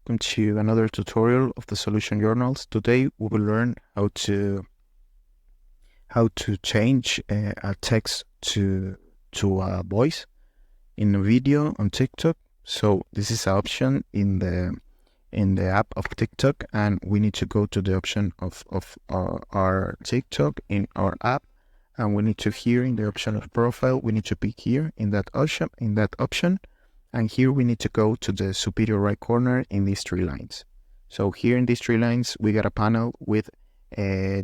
welcome to another tutorial of the Solution Journals. Today we will learn how to change a text to a voice in a video on TikTok. So this is an option in the app of TikTok, and we need to go to the option of our TikTok in our app, and we need to here in the option of profile, we need to pick here in that option. And here we need to go to the superior right corner in these three lines. So here in these three lines, we got a panel with, a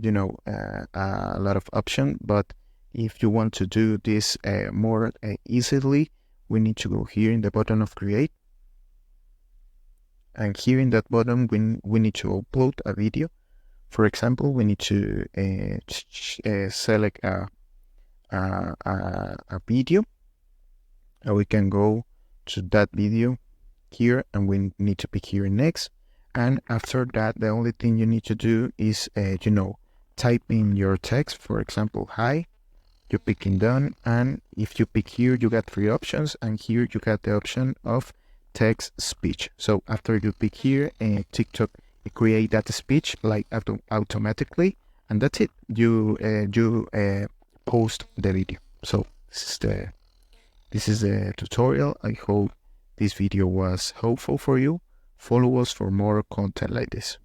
lot of options. But if you want to do this more easily, we need to go here in the button of create. And here in that button, we need to upload a video. For example, we need to select a video, and we can go to that video here, and we need to pick here next. And after that, the only thing you need to do is type in your text. For example, hi, you pick in done, and if you pick here, you got three options, and here you got the option of text speech. So after you pick here, TikTok create that speech like automatically, and that's it. You post the video. So this is the tutorial. I hope this video was helpful for you. Follow us for more content like this.